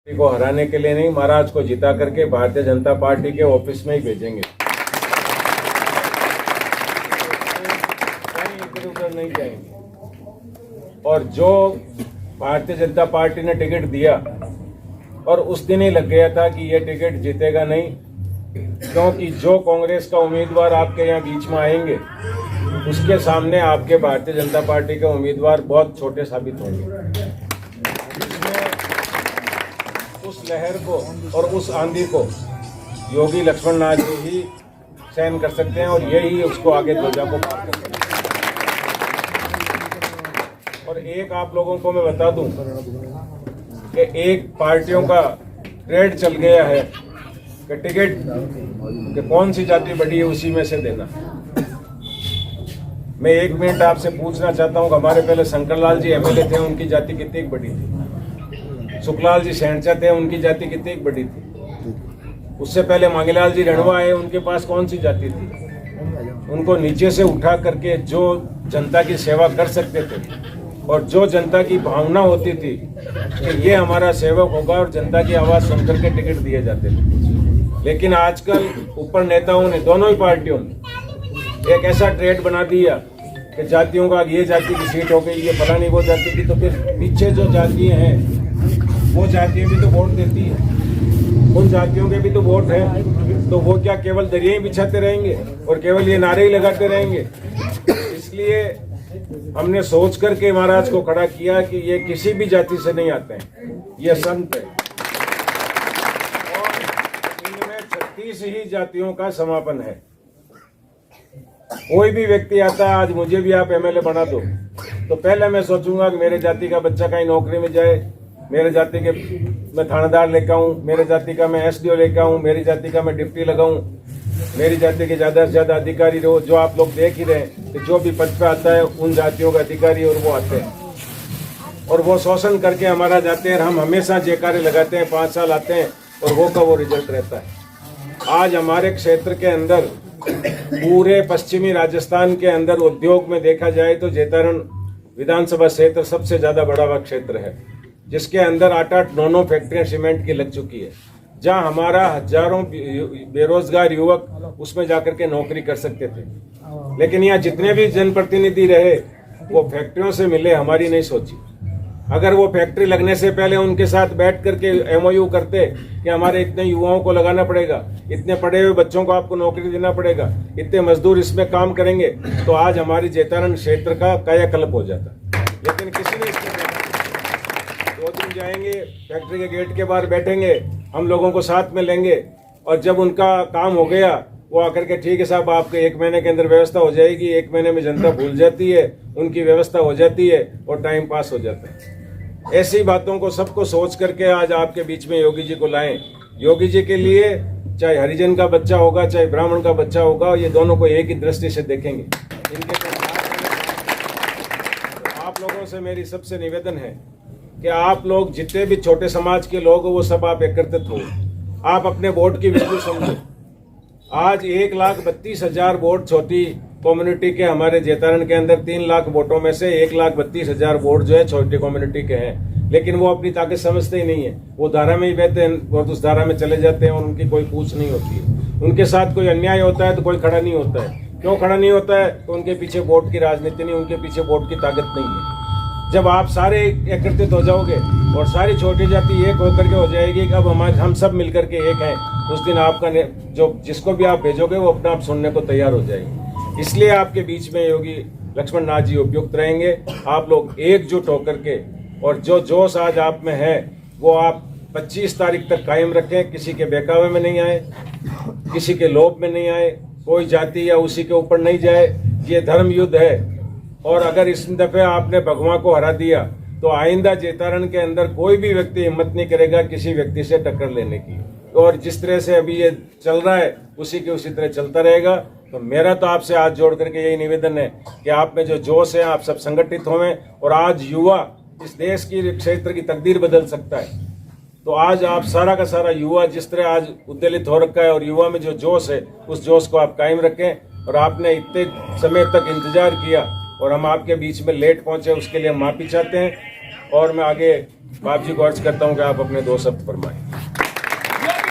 को हराने के लिए नहीं, महाराज को जिता करके भारतीय जनता पार्टी के ऑफिस में ही भेजेंगे। इधर उधर नहीं जाएंगे। और जो भारतीय जनता पार्टी ने टिकट दिया और उस दिन ही लग गया था कि ये टिकट जीतेगा नहीं, क्योंकि जो कांग्रेस का उम्मीदवार आपके यहाँ बीच में आएंगे उसके सामने आपके भारतीय जनता पार्टी के उम्मीदवार बहुत छोटे साबित होंगे। उस लहर को और उस आंधी को योगी लक्ष्मण नाथ जी ही सहन कर सकते हैं और यही उसको आगे ध्वजा को पार कर सकते हैं। और एक आप लोगों को मैं बता दूं कि एक पार्टियों का ट्रेड चल गया है कि टिकट कि कौन सी जाति बड़ी है उसी में से देना। मैं एक मिनट आपसे पूछना चाहता हूं कि हमारे पहले शंकरलाल जी एमएलए थे, उनकी जाति कितनी बड़ी थी? सुखलाल जी सैंचा थे, उनकी जाति कितनी बड़ी थी? उससे पहले मांगीलाल जी रणवा आए, उनके पास कौन सी जाति थी? उनको नीचे से उठा करके जो जनता की सेवा कर सकते थे और जो जनता की भावना होती थी कि ये हमारा सेवक होगा और जनता की आवाज सुनकर के टिकट दिए जाते थे। लेकिन आजकल ऊपर नेताओं ने, दोनों ही पार्टियों ने एक ऐसा ट्रेड बना दिया कि जातियों का ये जाति की सीट हो गई, ये फलानी वो जाति की, तो फिर पीछे जो जातियां हैं वो जातियां भी तो वोट देती है, उन जातियों के भी तो वोट है, तो वो क्या केवल दरिया ही बिछाते रहेंगे और केवल ये नारे ही लगाते रहेंगे? इसलिए हमने सोच करके महाराज को खड़ा किया कि ये किसी भी जाति से नहीं आते हैं, ये संत है और इनमें 36 ही जातियों का समापन है। कोई भी व्यक्ति आता है, आज मुझे भी आप एमएलए बना दो, तो पहले मैं सोचूंगा कि मेरे जाति का बच्चा कहीं नौकरी में जाए, मेरे जाति के मैं थानेदार लेकर आऊं, मेरे जाति का मैं एसडीओ लेकर आऊं, मेरी जाति का मैं डिप्टी लगाऊं, मेरी जाति के ज्यादा से ज्यादा अधिकारी रहो। जो आप लोग देख ही रहे हैं कि जो भी पद पे आता है उन जातियों का अधिकारी और वो आते हैं और वो शोषण करके हमारा जाते हैं। हम हमेशा जयकारे लगाते हैं, 5 साल आते हैं और वो का वो रिजल्ट रहता है। आज हमारे क्षेत्र के अंदर, पूरे पश्चिमी राजस्थान के अंदर उद्योग में देखा जाए तो जैतारण विधानसभा क्षेत्र सबसे ज्यादा बड़ा हुआ क्षेत्र है, जिसके अंदर 8-8, 9-9 फैक्ट्रियां सीमेंट की लग चुकी है, जहां हमारा हजारों बेरोजगार युवक उसमें जाकर के नौकरी कर सकते थे। लेकिन यहाँ जितने भी जनप्रतिनिधि रहे वो फैक्ट्रियों से मिले, हमारी नहीं सोची। अगर वो फैक्ट्री लगने से पहले उनके साथ बैठ करके एमओयू करते कि हमारे इतने युवाओं को लगाना पड़ेगा, इतने पढ़े हुए बच्चों को आपको नौकरी देना पड़ेगा, इतने मजदूर इसमें काम करेंगे, तो आज हमारी जैतारण क्षेत्र का कायाकल्प हो जाता। लेकिन किसी ने इसको 2 दिन जाएंगे, फैक्ट्री के गेट के बाहर बैठेंगे, हम लोगों को साथ में लेंगे और जब उनका काम हो गया वो आकर के ठीक है साहब आपके 1 महीने के अंदर व्यवस्था हो जाएगी, 1 महीने में जनता भूल जाती है, उनकी व्यवस्था हो जाती है और टाइम पास हो जाता है। ऐसी बातों को सबको सोच करके आज आपके बीच में योगी जी को लाएं। योगी जी के लिए चाहे हरिजन का बच्चा होगा चाहे ब्राह्मण का बच्चा होगा, ये दोनों को एक ही दृष्टि से देखेंगे। इनके आप लोगों से मेरी सबसे निवेदन है कि आप लोग जितने भी छोटे समाज के लोग हो वो सब आप एकत्रित हो, आप अपने वोट की वैल्यू समझो। आज 1,32,000 वोट छोटी कम्युनिटी के हमारे जैतारण के अंदर, 3 लाख वोटों में से 1,32,000 वोट जो है छोटी कम्युनिटी के हैं, लेकिन वो अपनी ताकत समझते ही नहीं है। वो धारा में ही बहते हैं और उस धारा में चले जाते हैं और उनकी कोई पूछ नहीं होती है। उनके साथ कोई अन्याय होता है तो कोई खड़ा नहीं होता है। क्यों खड़ा नहीं होता है? तो उनके पीछे वोट की राजनीति नहीं, उनके पीछे वोट की ताकत नहीं है। जब आप सारे एकत्रित हो जाओगे और सारी छोटी जाति एक होकर के हो जाएगी कि अब हम सब मिलकर के एक हैं, उस दिन आपका जो जिसको भी आप भेजोगे वो अपना आप सुनने को तैयार हो जाएगी। इसलिए आपके बीच में योगी लक्ष्मण नाथ जी उपयुक्त रहेंगे। आप लोग एकजुट होकर के और जो जोश आज आप में है वो आप 25 तारीख तक कायम रखें। किसी के बहकावे में नहीं आए, किसी के लोभ में नहीं आए, कोई जाति या उसी के ऊपर नहीं जाए। ये धर्म युद्ध है और अगर इस दफे आपने भगवान को हरा दिया तो आइंदा जैतारण के अंदर कोई भी व्यक्ति हिम्मत नहीं करेगा किसी व्यक्ति से टक्कर लेने की। और जिस तरह से अभी ये चल रहा है उसी तरह चलता रहेगा। तो मेरा तो आपसे हाथ जोड़ करके यही निवेदन है कि आप में जो जोश है आप सब संगठित होवें और आज युवा इस देश की क्षेत्र की तकदीर बदल सकता है। तो आज आप सारा का सारा युवा जिस तरह आज उद्वेलित हो रखा है और युवा में जो जोश है उस जोश को आप कायम रखें। और आपने इतने समय तक इंतजार किया और हम आपके बीच में लेट पहुंचे, उसके लिए हम माफी चाहते हैं। और मैं आगे बाप जी को अर्ज करता हूँ कि आप अपने 2 शब्द फरमाएं।